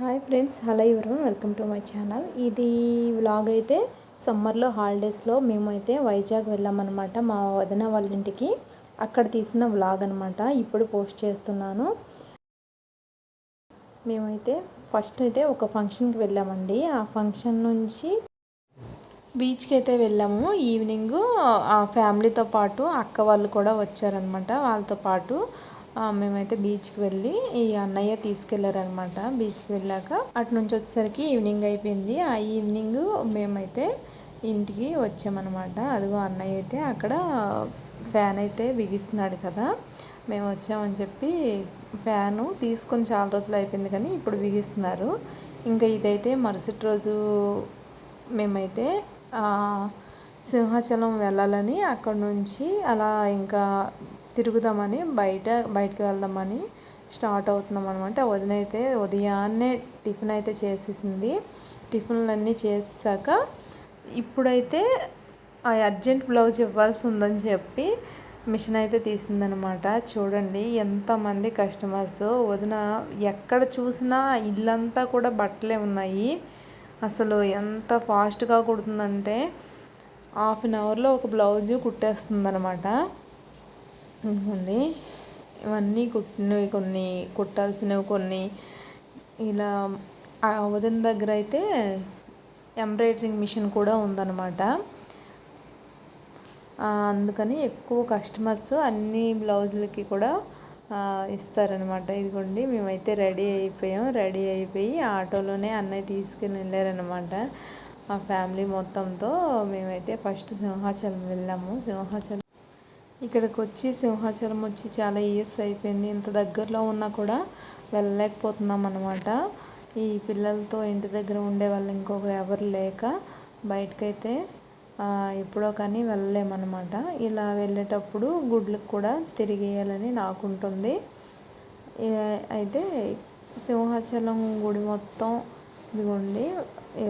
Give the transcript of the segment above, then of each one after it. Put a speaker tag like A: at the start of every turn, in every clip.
A: Hi friends, hello everyone, welcome to my channel. ఇది vlog అయితే సమ్మర్లో హాలిడేస్లో మేమైతే వైజాగ్ వెళ్ళామన్నమాట, మా వదిన వాళ్ళ ఇంటికి. అక్కడ తీసిన వ్లాగ్ అనమాట, ఇప్పుడు పోస్ట్ చేస్తున్నాను. మేమైతే ఫస్ట్ అయితే ఒక ఫంక్షన్కి వెళ్ళామండి. ఆ ఫంక్షన్ నుంచి బీచ్కి అయితే వెళ్ళాము. ఈవినింగ్ ఆ ఫ్యామిలీతో పాటు అక్క వాళ్ళు కూడా వచ్చారనమాట. వాళ్ళతో పాటు మేమైతే బీచ్కి వెళ్ళి ఈ అన్నయ్య తీసుకెళ్లారనమాట. బీచ్కి వెళ్ళాక అటు నుంచి వచ్చేసరికి ఈవినింగ్ అయిపోయింది. ఆ ఈవినింగ్ మేమైతే ఇంటికి వచ్చామన్నమాట. అదిగో అన్నయ్య అయితే అక్కడ ఫ్యాన్ అయితే బిగిస్తున్నాడు కదా. మేము వచ్చామని చెప్పి ఫ్యాను తీసుకొని చాలా రోజులు అయిపోయింది, కానీ ఇప్పుడు బిగిస్తున్నారు. ఇంకా ఇదైతే మరుసటి రోజు మేమైతే సింహాచలం వెళ్ళాలని అక్కడ నుంచి అలా ఇంకా తిరుగుదామని బయటికి వెళ్దామని స్టార్ట్ అవుతున్నాం అనమాట. వదిన అయితే ఉదయాన్నే టిఫిన్ అయితే చేసేసింది. టిఫిన్లన్నీ చేసాక ఇప్పుడైతే ఆ అర్జెంట్ బ్లౌజ్ ఇవ్వాల్సి ఉందని చెప్పి మిషన్ అయితే తీసిందనమాట. చూడండి ఎంతమంది కస్టమర్స్. వదిన ఎక్కడ చూసినా ఇల్లంతా కూడా బట్టలే ఉన్నాయి. అసలు ఎంత ఫాస్ట్గా కుడుతుందంటే హాఫ్ అన్ అవర్లో ఒక బ్లౌజు కుట్టేస్తుంది అనమాట. ఇదిగోండి ఇవన్నీ కుట్టినవి, కొన్ని కుట్టాల్సినవి కొన్ని. ఇలా వదిన దగ్గర అయితే ఎంబ్రాయిడరింగ్ మిషన్ కూడా ఉందన్నమాట. అందుకని ఎక్కువ కస్టమర్స్ అన్ని బ్లౌజులకి కూడా ఇస్తారనమాట. ఇదిగోండి మేమైతే రెడీ అయిపోయి ఆటోలోనే అన్నయ్య తీసుకుని వెళ్ళారనమాట. మా ఫ్యామిలీ మొత్తంతో మేమైతే ఫస్ట్ సింహాచలం వెళ్ళాము. ఇక్కడికి వచ్చి సింహాచలం వచ్చి చాలా ఇయర్స్ అయిపోయింది. ఇంత దగ్గరలో ఉన్నా కూడా వెళ్ళలేకపోతున్నాం అనమాట. ఈ పిల్లలతో ఇంటి దగ్గర ఉండే వాళ్ళు ఇంకొకరు ఎవరు లేక బయటకైతే ఎప్పుడో కానీ వెళ్ళలేమన్నమాట. ఇలా వెళ్ళేటప్పుడు గుడ్లకు కూడా తిరిగేయాలని నాకుంటుంది. అయితే సింహాచలం గుడి మొత్తం ఇదిగోండి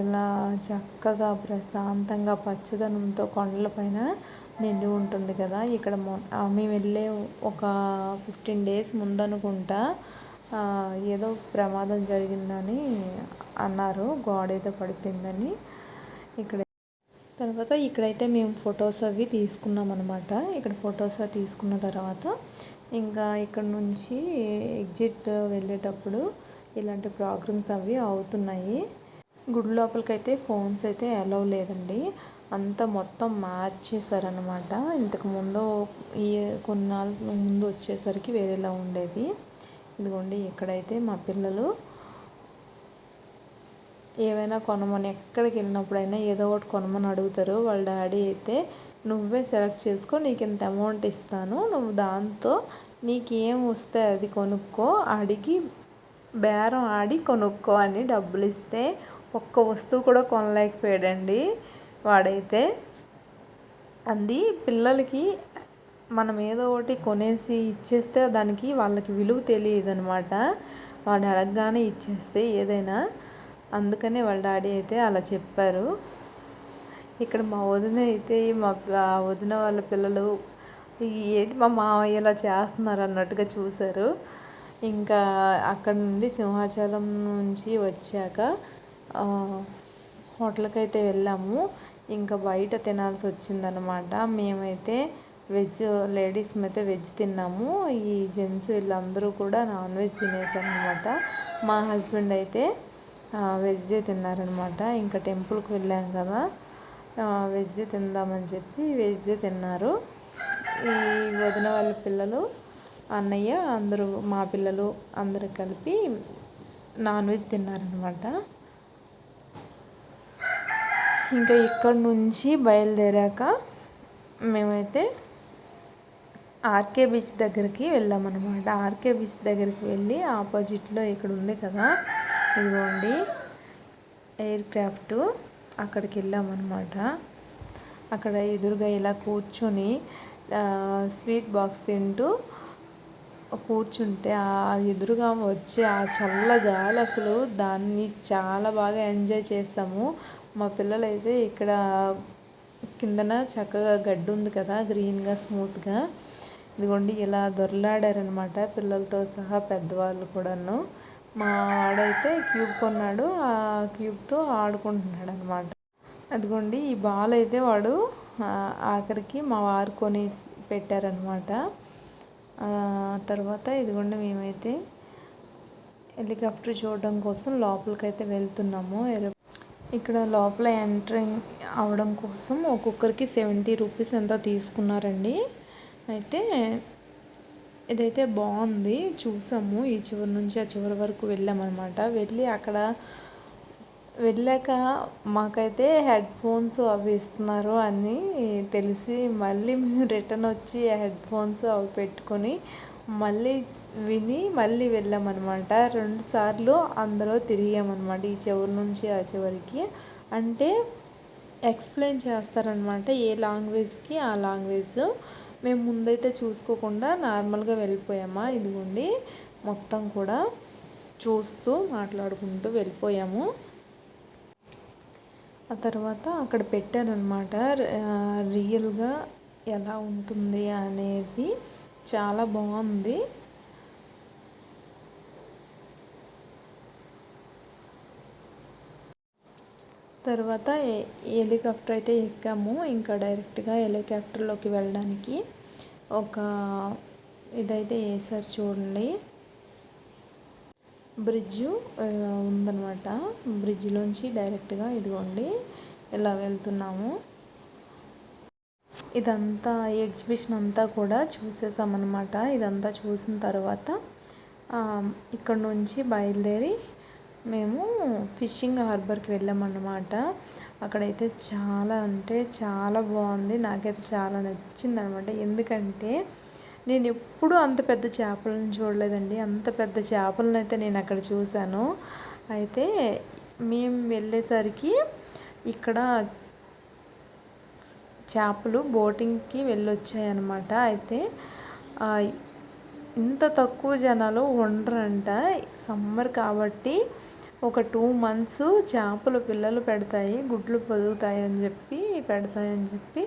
A: ఇలా చక్కగా ప్రశాంతంగా పచ్చదనంతో కొండలపైన నిండి ఉంటుంది కదా. ఇక్కడ మేము వెళ్ళే ఒక 15 days ముందనుకుంటా ఏదో ప్రమాదం జరిగిందని అన్నారు, గోడ ఏదో పడిపోయిందని. తర్వాత ఇక్కడైతే మేము ఫొటోస్ అవి తీసుకున్నాం అనమాట. ఇక్కడ ఫొటోస్ అవి తీసుకున్న తర్వాత ఇంకా ఇక్కడ నుంచి ఎగ్జిట్ వెళ్ళేటప్పుడు ఇలాంటి ప్రోగ్రామ్స్ అవి అవుతున్నాయి. గుడి లోపలికైతే ఫోన్స్ అయితే అలౌ లేదండి. అంతా మొత్తం మార్చేశారనమాట. ఇంతకుముందు కొన్నాళ్ళ ముందు వచ్చేసరికి వేరేలా ఉండేది. ఇదిగోండి ఇక్కడైతే మా పిల్లలు ఏవైనా కొనమని, ఎక్కడికి వెళ్ళినప్పుడైనా ఏదో ఒకటి కొనమని అడుగుతారు. వాళ్ళ డాడీ అయితే నువ్వే సెలెక్ట్ చేసుకో, నీకు ఇంత అమౌంట్ ఇస్తాను, నువ్వు దాంతో నీకు ఏం వస్తే అది కొనుక్కో, అడిగి బేరం ఆడి కొనుక్కో అని డబ్బులు ఇస్తే ఒక్క వస్తువు కూడా కొనలేకపోయాడండి వాడైతే. అంది పిల్లలకి మనం ఏదో ఒకటి కొనేసి ఇచ్చేస్తే దానికి వాళ్ళకి విలువ తెలియదు అనమాట. వాడు అడగగానే ఇచ్చేస్తే ఏదైనా. అందుకనే వాళ్ళ డాడీ అయితే అలా చెప్పారు. ఇక్కడ మా వదిన అయితే మా వదిన వాళ్ళ పిల్లలు ఏంటి మా మామయ్య ఇలా చేస్తున్నారు అన్నట్టుగా చూశారు. ఇంకా అక్కడ నుండి సింహాచలం నుంచి వచ్చాక హోటల్కి అయితే వెళ్ళాము. ఇంకా బయట తినాల్సి వచ్చిందనమాట. మేమైతే వెజ్, లేడీస్ అయితే వెజ్ తిన్నాము. ఈ జెంట్స్ వీళ్ళందరూ కూడా నాన్ వెజ్ తినేసారనమాట. మా హస్బెండ్ అయితే వెజ్ తిన్నారనమాట. ఇంకా టెంపుల్కి వెళ్ళాం కదా, వెజ్ తిందామని చెప్పి వెజ్ తిన్నారు. ఈ వదిన వాళ్ళ పిల్లలు, అన్నయ్య అందరూ, మా పిల్లలు అందరూ కలిపి నాన్ వెజ్ తిన్నారనమాట. ఇంకా ఇక్కడ నుంచి బయలుదేరాక మేమైతే ఆర్కే బీచ్ దగ్గరికి వెళ్ళామన్నమాట. ఆర్కే బీచ్ దగ్గరికి వెళ్ళి ఆపోజిట్లో ఇక్కడ ఉంది కదా, ఇదిగోండి ఎయిర్ క్రాఫ్ట్, అక్కడికి వెళ్ళామన్నమాట. అక్కడ ఎదురుగా ఇలా కూర్చొని స్వీట్ బాక్స్ తింటూ కూర్చుంటే ఆ ఎదురుగా వచ్చే ఆ చల్ల గాలి, అసలు దాన్ని చాలా బాగా ఎంజాయ్ చేసాము. మా పిల్లలైతే ఇక్కడ కిందన చక్కగా గడ్డి ఉంది కదా, గ్రీన్గా స్మూత్గా, ఇదిగోండి ఇలా దొరలాడారనమాట పిల్లలతో సహా, పెద్దవాళ్ళు కూడాను. మా వాడైతే క్యూబ్ కొన్నాడు, ఆ క్యూబ్తో ఆడుకుంటున్నాడు అనమాట. అదిగోండి ఈ బాల్ అయితే వాడు ఆఖరికి మా వారు కొని పెట్టారనమాట. తర్వాత ఇదిగోండి మేమైతే హెలికాప్టర్ చూడడం కోసం లోపలికైతే వెళ్తున్నాము. ఇక్కడ లోపల ఎంట్రింగ్ అవడం కోసం ఒక్కొక్కరికి 70 రూపీస్ ఎంత తీసుకున్నారండి. అయితే ఇదైతే బాగుంది, చూసాము. ఈ చివరి నుంచి ఆ చివరి వరకు వెళ్ళామన్నమాట. వెళ్ళి అక్కడ వెళ్ళాక మాకైతే హెడ్ ఫోన్స్ అవి ఇస్తున్నారు అని తెలిసి మళ్ళీ మేము రిటర్న్ వచ్చి హెడ్ ఫోన్స్ అవి పెట్టుకొని మళ్ళీ విని మళ్ళీ వెళ్ళామన్నమాట. 2 సార్లు అందులో తిరిగామన్నమాట, ఈ చివరి నుంచి ఆ చివరికి. అంటే ఎక్స్ప్లెయిన్ చేస్తారనమాట, ఏ లాంగ్వేజ్కి ఆ లాంగ్వేజ్. మేము ముందైతే చూసుకోకుండా నార్మల్గా వెళ్ళిపోయామా. ఇదిగోండి మొత్తం కూడా చూస్తూ మాట్లాడుకుంటూ వెళ్ళిపోయాము. ఆ తర్వాత అక్కడ పెట్టారనమాట రియల్గా ఎలా ఉంటుంది అనేది. చాలా బాగుంది. తర్వాత హెలికాప్టర్ అయితే ఎక్కాము. ఇంకా డైరెక్ట్గా హెలికాప్టర్లోకి వెళ్ళడానికి ఒక ఇదైతే వేసారు చూడండి, బ్రిడ్జ్ ఉందన్నమాట. బ్రిడ్జ్లోంచి డైరెక్ట్గా ఇదిగోండి ఇలా వెళ్తున్నాము. ఇదంతా ఎగ్జిబిషన్ అంతా కూడా చూసేసామన్నమాట. ఇదంతా చూసిన తర్వాత ఇక్కడ నుంచి బయలుదేరి మేము ఫిషింగ్ హార్బర్కి వెళ్ళామన్నమాట. అక్కడైతే చాలా అంటే చాలా బాగుంది, నాకైతే చాలా నచ్చింది అనమాట. ఎందుకంటే నేను ఎప్పుడూ అంత పెద్ద చేపలను చూడలేదండి. అంత పెద్ద చేపలను అయితే నేను అక్కడ చూశాను. అయితే మేము వెళ్ళేసరికి ఇక్కడ చేపలు బోటింగ్కి వెళ్ళొచ్చాయన్నమాట. అయితే ఇంత తక్కువ జనాలు ఉండరంట. సమ్మర్ కాబట్టి ఒక 2 months చేపలు పిల్లలు పెడతాయి, గుడ్లు పొదుగుతాయని చెప్పి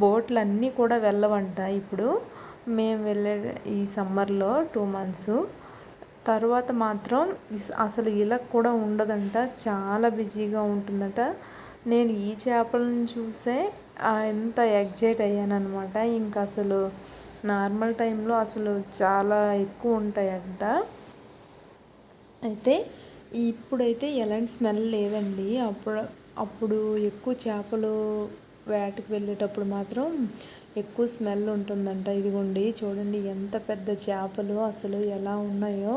A: బోట్లు అన్నీ కూడా వెళ్ళవంట. ఇప్పుడు మేము వెళ్ళే ఈ సమ్మర్లో 2 months తర్వాత మాత్రం అసలు ఇలా కూడా ఉండదంట, చాలా బిజీగా ఉంటుందట. నేను ఈ చేపలను చూసే ఎంత ఎగ్జైట్ అయ్యానమాట. ఇంకా అసలు నార్మల్ టైంలో అసలు చాలా ఎక్కువ ఉంటాయంట. అయితే ఇప్పుడైతే ఎలాంటి స్మెల్ లేదండి. అప్పుడు ఎక్కువ చేపలు వేటకి వెళ్ళేటప్పుడు మాత్రం ఎక్కువ స్మెల్ ఉంటుందంట. ఇదిగోండి చూడండి ఎంత పెద్ద చేపలు అసలు ఎలా ఉన్నాయో.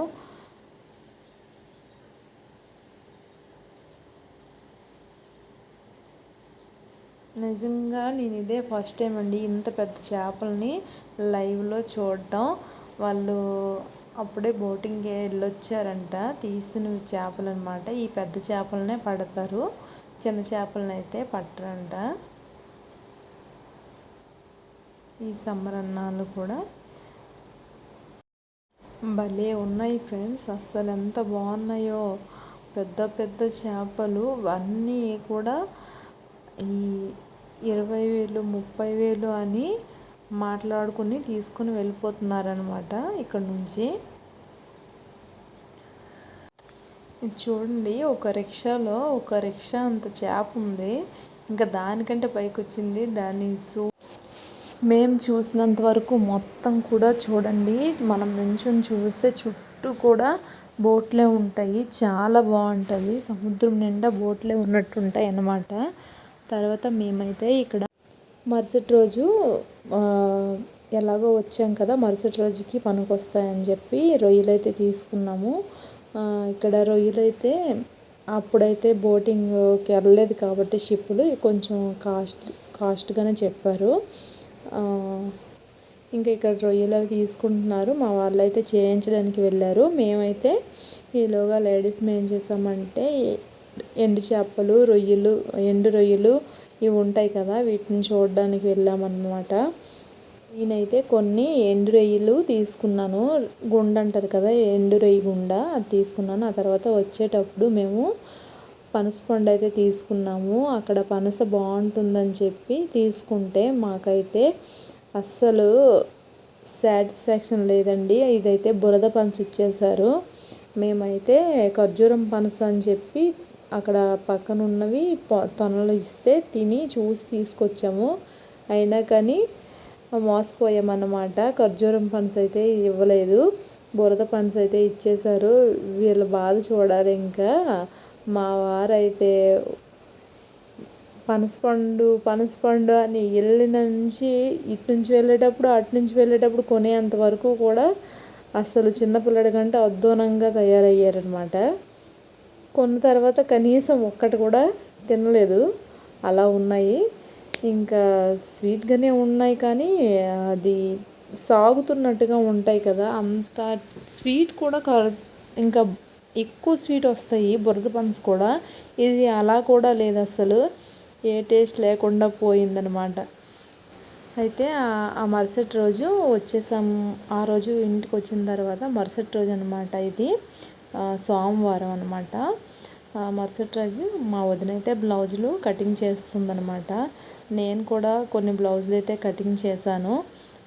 A: నిజంగా నేను ఇదే ఫస్ట్ టైం అండి ఇంత పెద్ద చేపల్ని లైవ్లో చూడటం. వాళ్ళు అప్పుడే బోటింగ్కి వెళ్ళొచ్చారంట, తీసిన చేపలు అనమాట. ఈ పెద్ద చేపలనే పడతారు, చిన్న చేపలను అయితే పట్టరంట. ఈ సమ్మర్ అన్నాలు కూడా భలే ఉన్నాయి ఫ్రెండ్స్, అస్సలు ఎంత బాగున్నాయో. పెద్ద పెద్ద చేపలు అన్నీ కూడా ఈ 20,000 30,000 అని మాట్లాడుకుని తీసుకుని వెళ్ళిపోతున్నారనమాట ఇక్కడ నుంచి. చూడండి ఒక రిక్షా అంత చేప ఉంది, ఇంకా దానికంటే పైకి వచ్చింది. మేము చూసినంత వరకు మొత్తం కూడా చూడండి, మనం నుంచొని చూస్తే చుట్టూ కూడా బోట్లే ఉంటాయి. చాలా బాగుంటుంది, సముద్రం నిండా బోట్లే ఉన్నట్టు ఉంటాయి అన్నమాట. తర్వాత మేమైతే ఇక్కడ మరుసటి రోజు ఎలాగో వచ్చాం కదా, మరుసటి రోజుకి పనికొస్తాయని చెప్పి రొయ్యలు అయితే తీసుకున్నాము. ఇక్కడ రొయ్యలు అయితే అప్పుడైతే బోటింగ్కి వెళ్ళలేదు కాబట్టి షిప్పులు కొంచెం కాస్ట్గానే చెప్పారు. ఇంకా ఇక్కడ రొయ్యలు అవి తీసుకుంటున్నారు. మా వాళ్ళు అయితే చేయించడానికి వెళ్ళారు. మేమైతే ఈలోగా లేడీస్ ఏం చేసామంటే ఎండు చేపలు, ఎండు రొయ్యలు ఇవి ఉంటాయి కదా, వీటిని చూడడానికి వెళ్ళామన్నమాట. నేనైతే కొన్ని ఎండు రొయ్యలు తీసుకున్నాను, గుండ అంటారు కదా, ఎండు రొయ్యి గుండ, అది తీసుకున్నాను. ఆ తర్వాత వచ్చేటప్పుడు మేము పనసపండు అయితే తీసుకున్నాము. అక్కడ పనస బాగుంటుందని చెప్పి తీసుకుంటే మాకైతే అస్సలు సాటిస్ఫాక్షన్ లేదండి. ఇదైతే బురద పనస ఇచ్చేసారు. మేమైతే ఖర్జూరం పనస అని చెప్పి అక్కడ పక్కన ఉన్నవి తొనలు ఇస్తే తిని చూసి తీసుకొచ్చాము. అయినా కానీ మోసపోయామన్నమాట. ఖర్జూరం పనస అయితే ఇవ్వలేదు, బురద పనస అయితే ఇచ్చేసారు. వీళ్ళ బాధ చూడాలి. ఇంకా మా వారైతే పనసపండు అని ఇళ్ళ నుంచి ఇటు నుంచి వెళ్ళేటప్పుడు అటు నుంచి వెళ్ళేటప్పుడు కొనేంత వరకు కూడా అసలు చిన్నపిల్లడి కంటే అధ్వానంగా తయారయ్యారనమాట. కొన్న తర్వాత కనీసం ఒక్కటి కూడా తినలేదు, అలా ఉన్నాయి. ఇంకా స్వీట్గానే ఉన్నాయి కానీ అది సాగుతున్నట్టుగా ఉంటాయి కదా, అంత స్వీట్ కూడా ఇంకా ఎక్కువ స్వీట్ వస్తాయి బురద పనస కూడా. ఇది అలా కూడా లేదు, అసలు ఏ టేస్ట్ లేకుండా పోయిందనమాట. అయితే ఆ మరుసటి రోజు వచ్చేసాము. ఆ రోజు ఇంటికి వచ్చిన తర్వాత మరుసటి రోజు అనమాట, ఇది సోమవారం అనమాట. మరుసటి రోజు మా వదిన అయితే బ్లౌజులు కటింగ్ చేస్తుందనమాట. నేను కూడా కొన్ని బ్లౌజులు అయితే కటింగ్ చేశాను.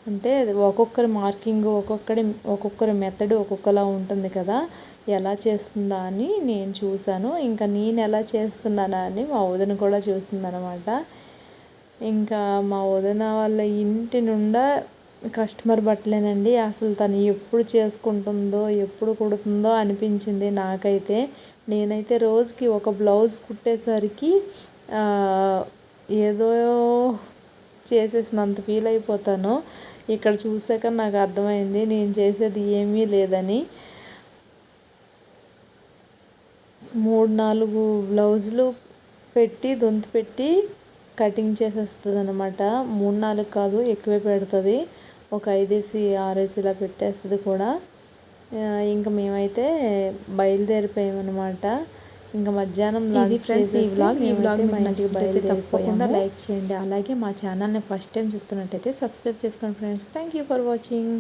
A: అంటే ఒక్కొక్కరి మార్కింగ్ ఒక్కొక్కరి మెథడ్ ఒక్కొక్కలా ఉంటుంది కదా, ఎలా చేస్తుందా అని నేను చూశాను. ఇంకా నేను ఎలా చేస్తున్నానా అని మా వదిన కూడా చూస్తుందన్నమాట. ఇంకా మా వదిన వాళ్ళ ఇంటి నుండా కస్టమర్ బట్టలేనండి. అసలు తను ఎప్పుడు చేసుకుంటుందో ఎప్పుడు కుడుతుందో అనిపించింది నాకైతే. నేనైతే రోజుకి ఒక బ్లౌజ్ కుట్టేసరికి ఏదో చేసేసినంత ఫీల్ అయిపోతాను. ఇక్కడ చూసాక నాకు అర్థమైంది నేను చేసేది ఏమీ లేదని. 3-4 బ్లౌజులు పెట్టి దొంతు పెట్టి కటింగ్ చేసేస్తుంది అనమాట. 3-4 కాదు, ఎక్కువే పెడుతుంది. ఒక 5-6 ఇలా పెట్టేస్తుంది కూడా. ఇంకా మేమైతే బయలుదేరిపోయామన్నమాట. ఇంకా మధ్యాహ్నం లంచ్ చేసి ఈ వ్లాగ్ మీకు నచ్చినట్లయితే తప్పకుండా లైక్ చేయండి. అలాగే మా ఛానల్ని ఫస్ట్ టైం చూస్తున్నట్టయితే సబ్స్క్రైబ్ చేసుకోండి friends. Thank you for watching.